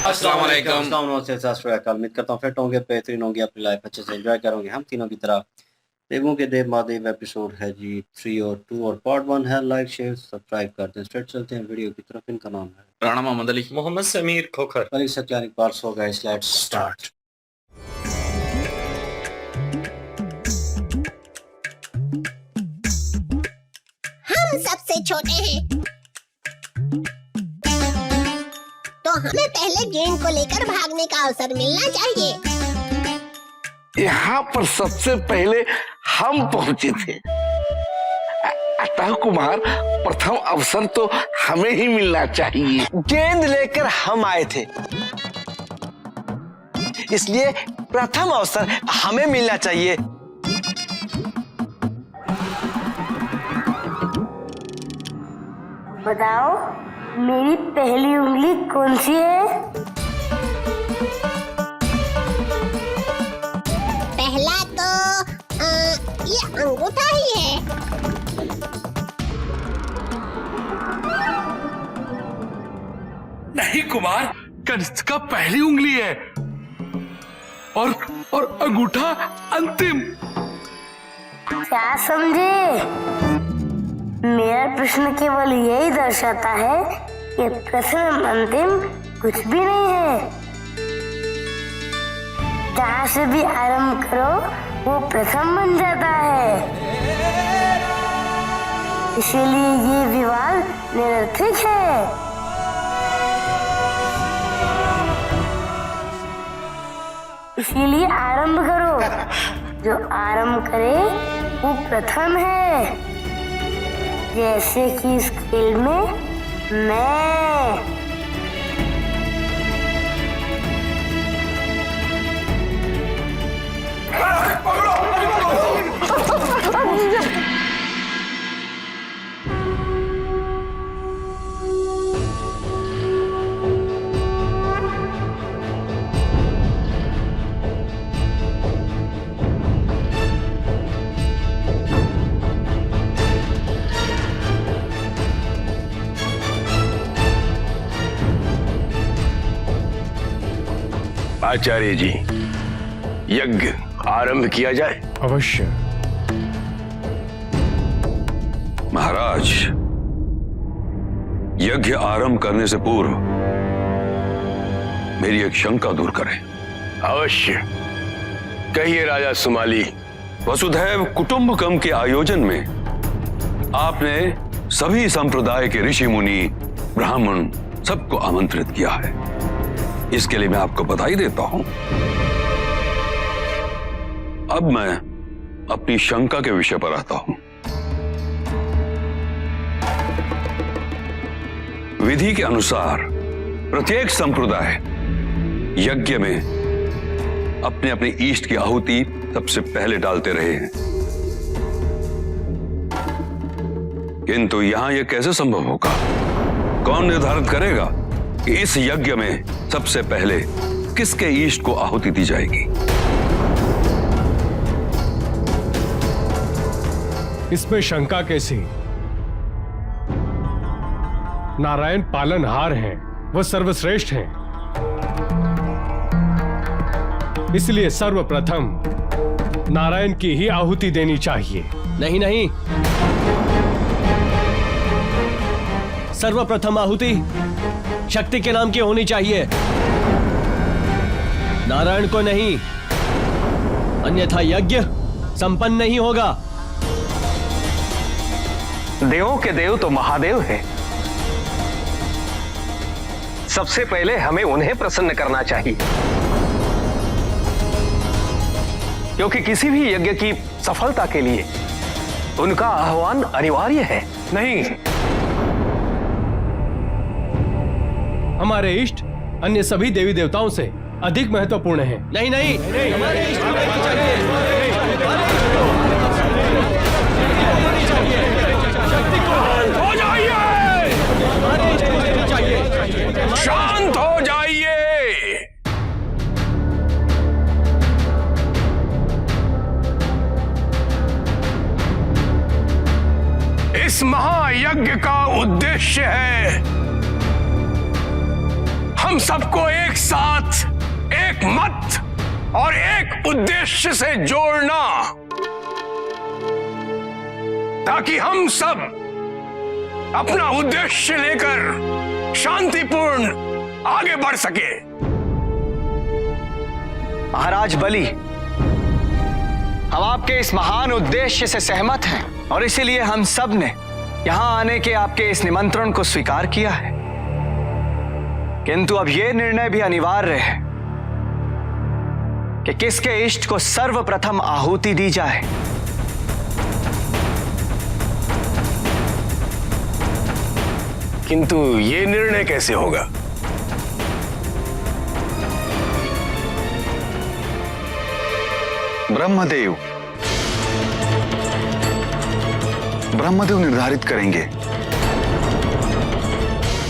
अस्सलाम वालेकुम। उम्मीद करता हूँ फिट होंगे, बेहतरीन होंगे, अपनी लाइफ अच्छे से एंजॉय करोगे हम तीनों की तरह। देवों के देव महादेव एपिसोड है जी 3 और 2 और पार्ट 1 है। लाइक शेयर सब्सक्राइब करते हैं। स्ट्रेट चलते हैं वीडियो की तरफ। इनका नाम है राणा मोहम्मद अली, मोहम्मद समीर खोखर। मलिक सत्यानी पार्स हो गए। Let's start. हम सबसे छोटे हैं तो हमें पहले गेंद को लेकर भागने का अवसर मिलना चाहिए। यहाँ पर सबसे पहले हम पहुंचे थे, अतः कुमार प्रथम अवसर तो हमें ही मिलना चाहिए। गेंद लेकर हम आए थे, इसलिए प्रथम अवसर हमें मिलना चाहिए। बताओ मेरी पहली उंगली कौन सी है? पहला तो ये अंगूठा ही है। नहीं कुमार, कनिष्ठ का पहली उंगली है और अंगूठा अंतिम। क्या समझे? मेरा प्रश्न केवल यही दर्शाता है कि प्रथम अंतिम कुछ भी नहीं है। जहाँ से भी आरंभ करो वो प्रथम बन जाता है। इसीलिए ये विवाद निरर्थक है। इसीलिए आरंभ करो। जो आरंभ करे वो प्रथम है। जैसे कि इस खेल में मैं। आचार्य जी, यज्ञ आरंभ किया जाए। अवश्य। महाराज, यज्ञ आरंभ करने से पूर्व मेरी एक शंका दूर करें। अवश्य, कहिए राजा सुमाली। वसुधैव कुटुंबकम के आयोजन में आपने सभी संप्रदाय के ऋषि मुनि ब्राह्मण सबको आमंत्रित किया है। इसके लिए मैं आपको बधाई देता हूं। अब मैं अपनी शंका के विषय पर आता हूं। विधि के अनुसार प्रत्येक संप्रदाय यज्ञ में अपने अपने इष्ट की आहुति सबसे पहले डालते रहे हैं, किंतु यहां यह कैसे संभव होगा? कौन निर्धारित करेगा कि इस यज्ञ में सबसे पहले किसके इष्ट को आहुति दी जाएगी? इसमें शंका कैसी? नारायण पालनहार हैं, वह सर्वश्रेष्ठ हैं। इसलिए सर्वप्रथम नारायण की ही आहुति देनी चाहिए। नहीं नहीं, सर्वप्रथम आहुति शक्ति के नाम की होनी चाहिए, नारायण को नहीं। अन्यथा यज्ञ संपन्न नहीं होगा। देवों के देव तो महादेव हैं। सबसे पहले हमें उन्हें प्रसन्न करना चाहिए, क्योंकि किसी भी यज्ञ की सफलता के लिए उनका आह्वान अनिवार्य है। नहीं, हमारे इष्ट अन्य सभी देवी देवताओं से अधिक महत्वपूर्ण हैं। नहीं नहीं, हमारे इष्ट को देनी चाहिए। हो जाइए, शांत हो जाइए। इस महायज्ञ का उद्देश्य है हम हम सबको एक साथ, एक मत और एक उद्देश्य से जोड़ना, ताकि हम सब अपना उद्देश्य लेकर शांतिपूर्ण आगे बढ़ सके। महाराज बलि, हम आपके इस महान उद्देश्य से सहमत हैं और इसीलिए हम सब ने यहां आने के आपके इस निमंत्रण को स्वीकार किया है। किंतु अब यह निर्णय भी अनिवार्य है कि किसके इष्ट को सर्वप्रथम आहुति दी जाए। किंतु ये निर्णय कैसे होगा? ब्रह्मदेव निर्धारित करेंगे।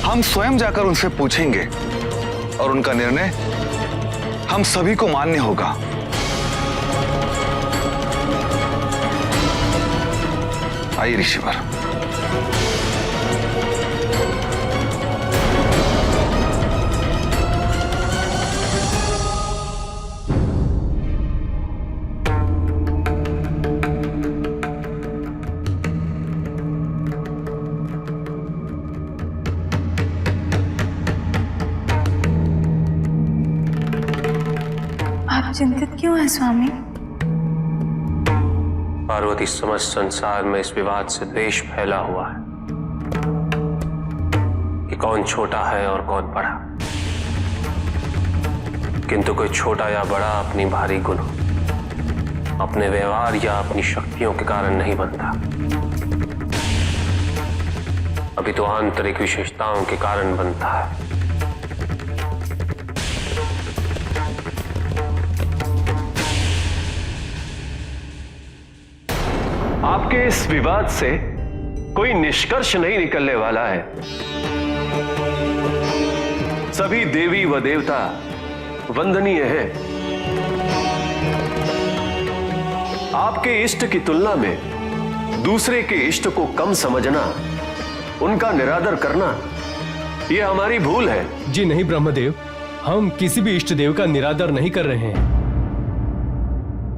हम स्वयं जाकर उनसे पूछेंगे और उनका निर्णय हम सभी को मान्य होगा। आइए ऋषिवर। आप चिंतित क्यों हैं स्वामी? पार्वती, समस्त संसार में इस विवाद से द्वेष फैला हुआ है कि कौन छोटा है और कौन बड़ा। किंतु कोई छोटा या बड़ा अपनी भारी गुण, अपने व्यवहार या अपनी शक्तियों के कारण नहीं बनता, अभी तो आंतरिक विशेषताओं के कारण बनता है। आपके इस विवाद से कोई निष्कर्ष नहीं निकलने वाला है। सभी देवी व देवता वंदनीय हैं। आपके इष्ट की तुलना में दूसरे के इष्ट को कम समझना, उनका निरादर करना, यह हमारी भूल है। जी नहीं ब्रह्मदेव, हम किसी भी इष्ट देव का निरादर नहीं कर रहे हैं,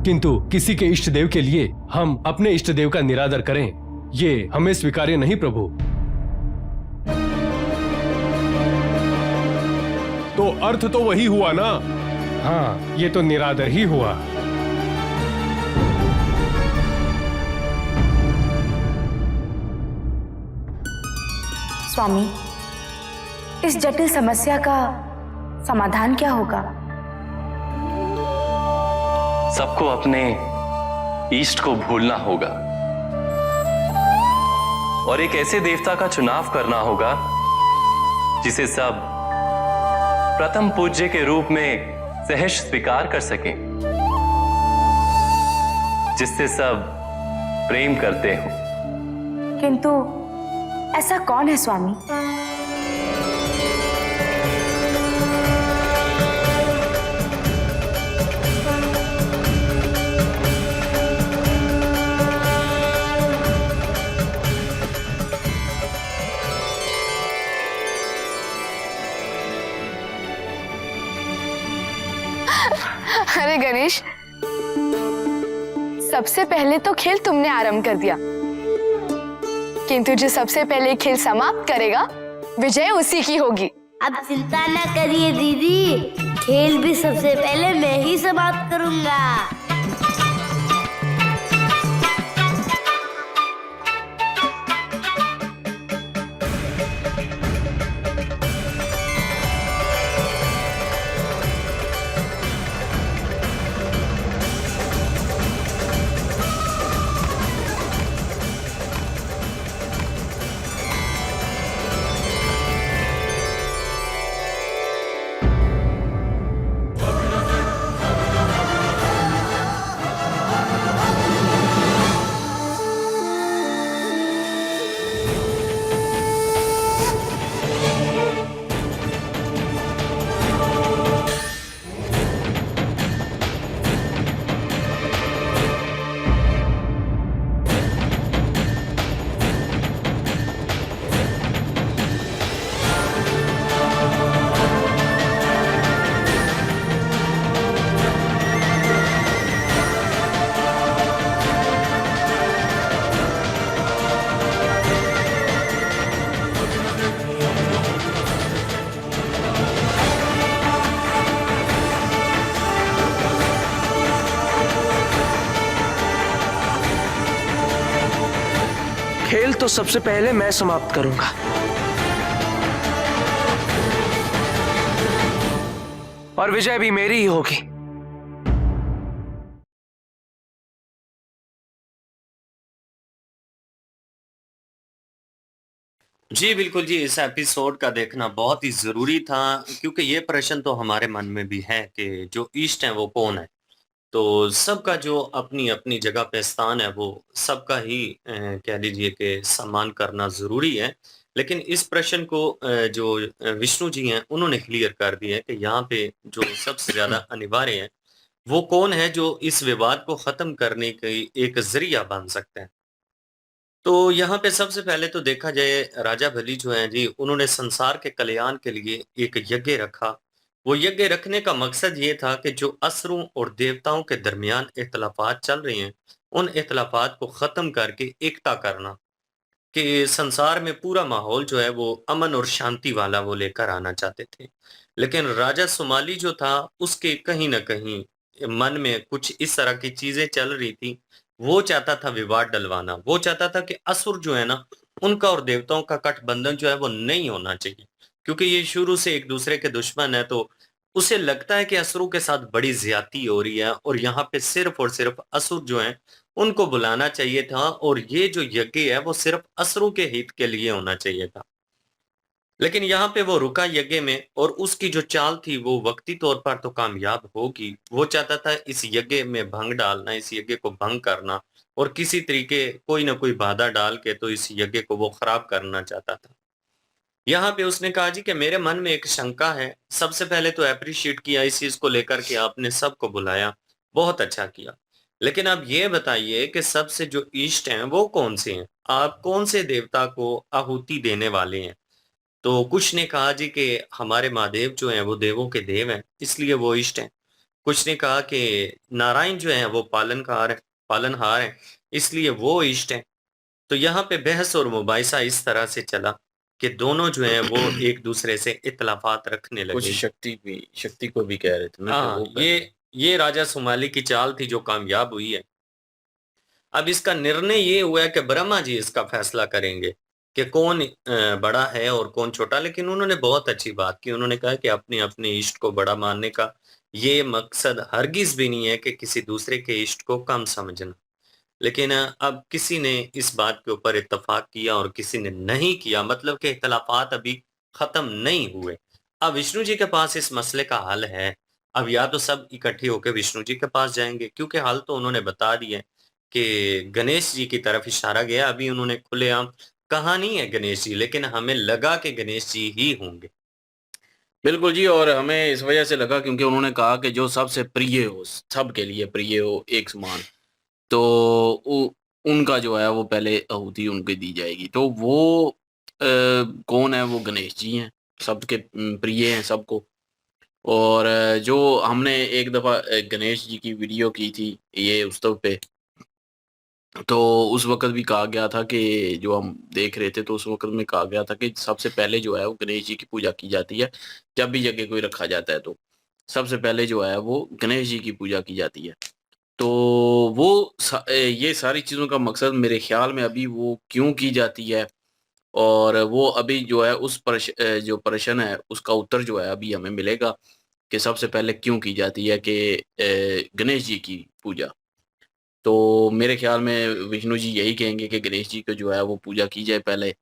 किंतु किसी के इष्ट देव के लिए हम अपने इष्ट देव का निरादर करें, ये हमें स्वीकार्य नहीं प्रभु। तो अर्थ तो वही हुआ ना? हाँ, ये तो निरादर ही हुआ। स्वामी, इस जटिल समस्या का समाधान क्या होगा? सबको अपने इष्ट को भूलना होगा और एक ऐसे देवता का चुनाव करना होगा जिसे सब प्रथम पूज्य के रूप में सहज स्वीकार कर सकें, जिससे सब प्रेम करते हो। किंतु ऐसा कौन है स्वामी? अरे गणेश, सबसे पहले तो खेल तुमने आरंभ कर दिया, किंतु जो सबसे पहले खेल समाप्त करेगा, विजय उसी की होगी। अब चिंता न करिए दीदी, खेल भी सबसे पहले मैं ही समाप्त करूंगा। खेल तो सबसे पहले मैं समाप्त करूंगा। और विजय भी मेरी ही होगी। जी बिल्कुल जी, इस एपिसोड का देखना बहुत ही ज़रूरी था, क्योंकि ये प्रश्न तो हमारे मन में भी है कि जो ईस्ट है वो कौन है। तो सबका जो अपनी-अपनी जगह पे स्थान है वो सबका ही कह लीजिए कि सम्मान करना ज़रूरी है। लेकिन इस प्रश्न को जो विष्णु जी हैं उन्होंने क्लियर कर दिया है कि यहाँ पे जो सबसे ज़्यादा अनिवार्य है, वो कौन है जो इस विवाद को ख़त्म करने की एक ज़रिया बन सकता है। तो यहाँ पे सबसे पहले तो देखा जाए, राजा बलि जो हैं जी, उन्होंने संसार के कल्याण के लिए एक यज्ञ रखा। वो यज्ञ रखने का मकसद ये था कि जो असुरों और देवताओं के दरमियान इख्तिलाफात चल रहे हैं, उन इख्तिलाफात को ख़त्म करके एकता करना, कि संसार में पूरा माहौल जो है वो अमन और शांति वाला वो लेकर आना चाहते थे। लेकिन राजा सुमाली जो था, उसके कहीं न कहीं मन में कुछ इस तरह की चीज़ें चल रही थी। वो चाहता था विवाद डलवाना, वो चाहता था कि असुर जो है ना, उनका और देवताओं का गठबंधन जो है वो नहीं होना चाहिए। क्योंकि ये शुरू से एक-दूसरे के दुश्मन हैं, तो उसे लगता है कि असुरों के साथ बड़ी ज़्यादती हो रही है और यहाँ पे सिर्फ़ और सिर्फ़ असुर जो हैं, उनको बुलाना चाहिए था और ये जो यज्ञ है वो सिर्फ़ असुरों के हित के लिए होना चाहिए था। लेकिन यहाँ पे वो रुका यज्ञ में, और उसकी जो चाल थी वो वक़्ती तौर पर तो कामयाब होगी। वो चाहता था इस यज्ञ में भंग डालना, इस यज्ञ को भंग करना और किसी तरीके कोई न कोई बाधा डाल के तो इस यज्ञ को वो ख़राब करना चाहता था। यहाँ पे उसने कहा जी कि मेरे मन में एक शंका है। सबसे पहले तो एप्रिशिएट किया इस चीज़ को लेकर के आपने सबको बुलाया, बहुत अच्छा किया। लेकिन अब ये बताइए कि सबसे जो इष्ट हैं वो कौन से हैं? आप कौन से देवता को आहुति देने वाले हैं? तो कुछ ने कहा जी कि हमारे महादेव जो हैं वो देवों के देव हैं, इसलिए वो इष्ट हैं। कुछ ने कहा कि नारायण जो हैं वो पालनहार हैं, इसलिए वो इष्ट हैं। तो यहाँ पे बहस और मुबाहिसा इस तरह से चला कि दोनों जो हैं वो एक दूसरे से इख्तिलाफात रखने कुछ लगे। शक्ति को भी कह रहे थे ना कि हाँ, वो ये राजा सुमाली की चाल थी जो कामयाब हुई है। अब इसका निर्णय ये हुआ है कि ब्रह्मा जी इसका फैसला करेंगे कि कौन बड़ा है और कौन छोटा। लेकिन उन्होंने बहुत अच्छी बात की, उन्होंने कहा कि अपने इष्ट को बड़ा मानने का ये मकसद हरगिज भी नहीं है कि किसी दूसरे के इष्ट को कम समझना। लेकिन अब किसी ने इस बात के ऊपर इत्तेफाक किया और किसी ने नहीं किया, मतलब कि इख्तिलाफात अभी खत्म नहीं हुए। अब विष्णु जी के पास इस मसले का हल है। अब या तो सब इकट्ठे होकर विष्णु जी के पास जाएंगे, क्योंकि हल तो उन्होंने बता दिया है कि गणेश जी की तरफ इशारा गया। अभी उन्होंने खुलेआम कहा नहीं है गणेश जी, लेकिन हमें लगा कि गणेश जी ही होंगे। बिल्कुल जी, और हमें इस वजह से लगा क्योंकि उन्होंने कहा कि जो सबसे प्रिय हो, सबके लिए प्रिय हो एक समान, तो उनका जो है वो पहले आहुति उनके दी जाएगी। तो वो कौन है? वो गणेश जी हैं, सबके प्रिय हैं सबको। और जो हमने एक दफ़ा गणेश जी की वीडियो की थी ये उत्सव पे, तो उस वक़्त भी कहा गया था कि जो हम देख रहे थे, तो उस वक़्त में कहा गया था कि सबसे पहले जो है वो गणेश जी की पूजा की जाती है। जब भी यज्ञ कोई रखा जाता है तो सबसे पहले जो है वो गणेश जी की पूजा की जाती है। तो ये सारी चीज़ों का मकसद मेरे ख़्याल में अभी वो क्यों की जाती है, और वो अभी जो है जो प्रश्न है उसका उत्तर जो है अभी हमें मिलेगा कि सबसे पहले क्यों की जाती है कि गणेश जी की पूजा। तो मेरे ख़्याल में विष्णु जी यही कहेंगे कि गणेश जी को जो है वो पूजा की जाए पहले,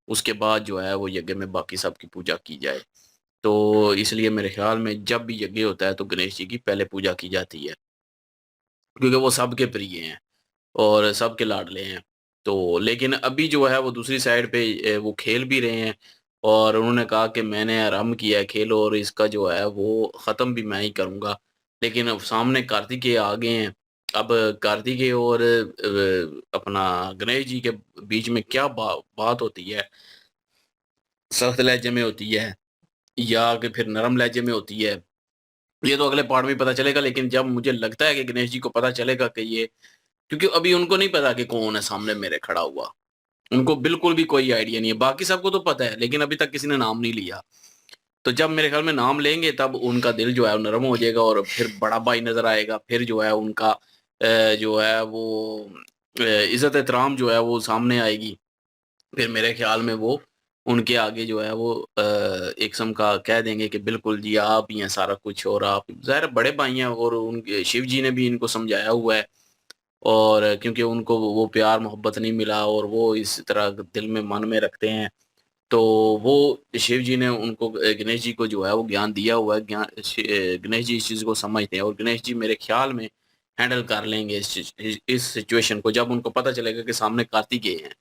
उसके बाद जो है वो यज्ञ में बाकी सब की पूजा की जाए। तो इसलिए मेरे ख़्याल में जब भी यज्ञ होता है तो गणेश जी की पहले पूजा की जाती है, क्योंकि वो सबके प्रिय हैं और सबके लाडले हैं। तो लेकिन अभी जो है वो दूसरी साइड पे वो खेल भी रहे हैं, और उन्होंने कहा कि मैंने आरंभ किया है खेल और इसका जो है वो ख़त्म भी मैं ही करूँगा। लेकिन अब सामने कार्तिकेय आ गए हैं। अब कार्तिकेय और अपना गणेश जी के बीच में क्या बात होती है, सख्त लहजे में होती है या कि फिर नरम लहजे में होती है, ये तो अगले पार्ट में पता चलेगा। लेकिन जब मुझे लगता है कि गणेश जी को पता चलेगा कि ये, क्योंकि अभी उनको नहीं पता कि कौन है सामने मेरे खड़ा हुआ, उनको बिल्कुल भी कोई आइडिया नहीं है। बाकी सबको तो पता है, लेकिन अभी तक किसी ने नाम नहीं लिया। तो जब मेरे ख्याल में नाम लेंगे तब उनका दिल जो है वो नरम हो जाएगा और फिर बड़ा भाई नज़र आएगा। फिर जो है उनका जो है वो इज़्ज़त एहतराम जो है वो सामने आएगी। फिर मेरे ख्याल में वो उनके आगे जो है वो एक किस्म का कह देंगे कि बिल्कुल जी आप ही हैं सारा कुछ, और आप ज़ाहिर बड़े भाई हैं, और उनके शिव जी ने भी इनको समझाया हुआ है, और क्योंकि उनको वो प्यार मोहब्बत नहीं मिला और वो इस तरह दिल में मन में रखते हैं, तो वो शिव जी ने उनको गणेश जी को जो है वो ज्ञान दिया हुआ है। गणेश जी इस चीज़ को समझते हैं, और गणेश जी मेरे ख्याल में हैंडल कर लेंगे इस सिचुएशन को, जब उनको पता चलेगा कि सामने कार्तिकेय हैं।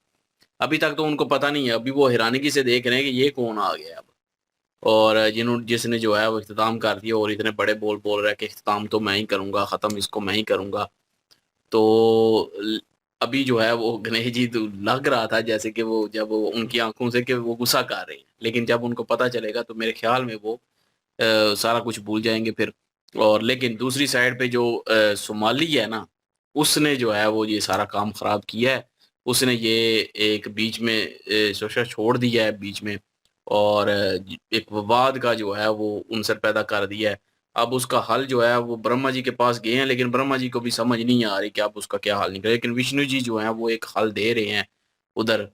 अभी तक तो उनको पता नहीं है, अभी वो हैरानगी से देख रहे हैं कि ये कौन आ गया अब, और जिसने जो है वो इख्तिताम कर दिया, और इतने बड़े बोल बोल रहा है कि इख्तिताम तो मैं ही करूँगा, ख़त्म इसको मैं ही करूँगा। तो अभी जो है वो गणेश जी तो लग रहा था जैसे कि वो जब वो उनकी आंखों से कि वो गुस्सा कर रहे हैं, लेकिन जब उनको पता चलेगा तो मेरे ख्याल में वो सारा कुछ भूल जाएंगे फिर। और लेकिन दूसरी साइड पे जो सोमाली है ना, उसने जो है वो ये सारा काम खराब किया है। उसने ये एक बीच में शोषा छोड़ दिया है बीच में, और एक विवाद का जो है वो उनसर पैदा कर दिया है। अब उसका हल जो है वो ब्रह्मा जी के पास गए हैं, लेकिन ब्रह्मा जी को भी समझ नहीं आ रही कि अब उसका क्या हल निकले, लेकिन विष्णु जी जो है वो एक हल दे रहे हैं उधर,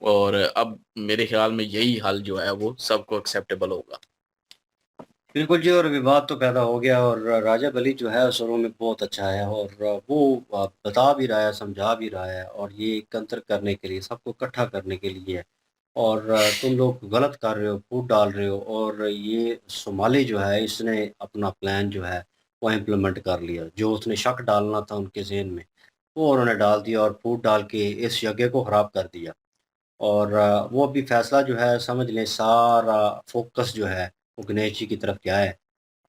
और अब मेरे ख्याल में यही हल जो है वो सबको एक्सेप्टेबल होगा। बिल्कुल जी, और विवाद तो पैदा हो गया, और राजा बली जो है शुरू में बहुत अच्छा है, और वो बता भी रहा है, समझा भी रहा है, और ये एकत्र करने के लिए, सबको इकट्ठा करने के लिए है। और तुम लोग गलत कर रहे हो, फूट डाल रहे हो, और ये सोमाली जो है इसने अपना प्लान जो है वो इम्प्लीमेंट कर लिया। जो उसने शक डालना था उनके ज़हन में वो उन्होंने डाल दिया, और फूट डाल के इस यज्ञ को ख़राब कर दिया। और वो अभी फ़ैसला जो है समझ लें, सारा फोकस जो है वो गणेश जी की तरफ गया है,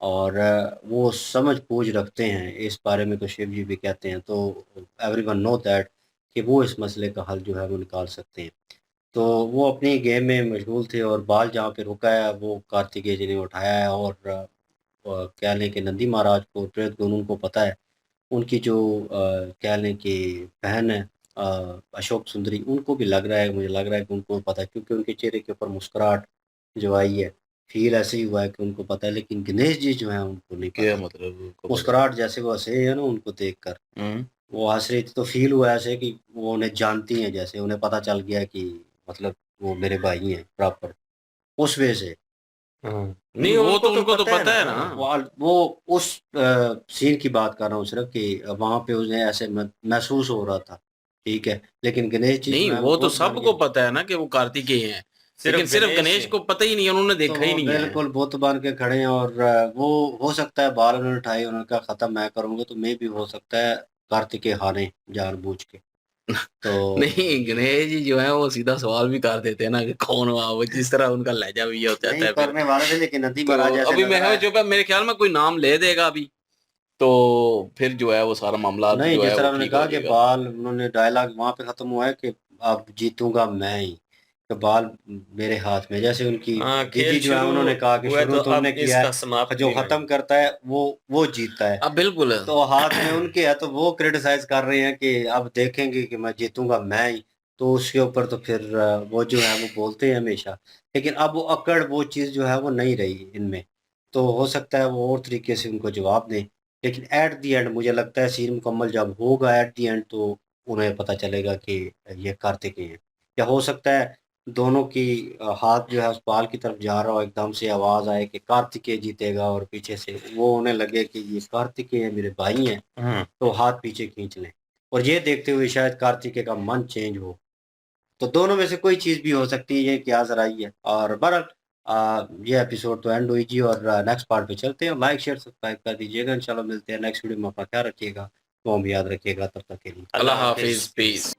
और वो समझ बूझ रखते हैं इस बारे में, तो शिव जी भी कहते हैं, तो एवरीवन नो दैट कि वो इस मसले का हल जो है वो निकाल सकते हैं। तो वो अपनी गेम में मशगूल थे, और बाल जहाँ पे रुका है वो कार्तिकेय जी ने उठाया है, और कह लें कि नंदी महाराज को, प्रेत गण उनको पता है। उनकी जो कह लें कि बहन है अशोक सुंदरी, उनको भी लग रहा है, मुझे लग रहा है कि उनको पता है, क्योंकि उनके चेहरे के ऊपर मुस्कुराहट जो आई है, फ़ील ऐसे ही हुआ है कि उनको पता है। लेकिन गणेश जी जो हैं उनको नहीं क्या पता। मतलब मुस्कुराहट जैसे वो हँसे हैं ना उनको देखकर, वो हँस रही थी तो फ़ील हुआ ऐसे कि वो उन्हें जानती हैं, जैसे उन्हें पता चल गया कि मतलब वो मेरे भाई हैं प्रॉपर, उस वजह से। नहीं, वो तो उनको तो पता है ना। वो उस सीन की बात कर रहा हूँ सिर्फ, कि वहाँ पे उन्हें ऐसे महसूस हो रहा था, ठीक है। लेकिन गणेश जी नहीं, जो है वो तो बहुत बन सबको गए। पता है ना कि वो कार्तिकेय हैं, लेकिन सिर्फ गणेश को पता ही नहीं है, उन्होंने देखा ही तो नहीं है। बिल्कुल बुत बन के खड़े हैं, और वो हो सकता है बाल उन्होंने उठाए, उन्होंने कहा खत्म मैं करूँगा, तो मैं भी हो सकता है कार्तिकेय हारे जानबूझ के। तो नहीं, गणेश जी जो है वो सीधा सवाल भी कर देते हैं ना कि कौन हो आप, जिस तरह उनका लहजा भी हो जाता नहीं है फिर। करने वाले थे, लेकिन नंदी तो महाराज ऐसे अभी लग मैं रहा है। जो मेरे ख्याल में कोई नाम ले देगा अभी, तो फिर जो है वो सारा मामला नहीं, जो जिस है तरह वो उन्होंने ठीक हो कहा कि जाएगा। बाल, उन्होंने डायलॉग वहाँ पे खत्म हुआ है कि अब जीतूंगा मैं ही, कि बाल मेरे हाथ में। जैसे उनकी दीदी जो है उन्होंने कहा कि शुरू तो हमने किया है, जो खत्म करता है वो जीतता है। अब बिल्कुल तो हाथ में उनके है, तो वो क्रिटिसाइज कर रहे हैं कि अब देखेंगे कि मैं जीतूंगा मैं ही। तो उसके ऊपर तो फिर वो जो है वो बोलते हैं हमेशा, लेकिन अब वो अकड़, वो चीज़ जो है वो नहीं रही इनमें। तो हो सकता है वो और तरीके से उनको जवाब दें, लेकिन एट द एंड मुझे लगता है सीन मुकम्मल जब होगा एट द एंड, तो उन्हें पता चलेगा कि ये कार्तिकेय हैं। या हो सकता है दोनों की हाथ जो है उस बाल की तरफ जा रहा हो, एकदम से आवाज़ आए कि कार्तिकेय जीतेगा, और पीछे से वो उन्हें लगे कि ये कार्तिकेय है, मेरे भाई हैं, तो हाथ पीछे खींच लें, और ये देखते हुए शायद कार्तिकेय का मन चेंज हो। तो दोनों में से कोई चीज़ भी हो सकती है, ये क्या ज़रा ही है। और बहरहाल ये एपिसोड तो एंड हुई जी, और नेक्स्ट पार्ट पे चलते हैं। लाइक शेयर सब्सक्राइब कर दीजिएगा। इंशाल्लाह मिलते हैं नेक्स्ट वीडियो में। अपना ख्याल रखिएगा, तो हम याद रखिएगा। तब तक के लिए अल्लाह हाफिज, पीस।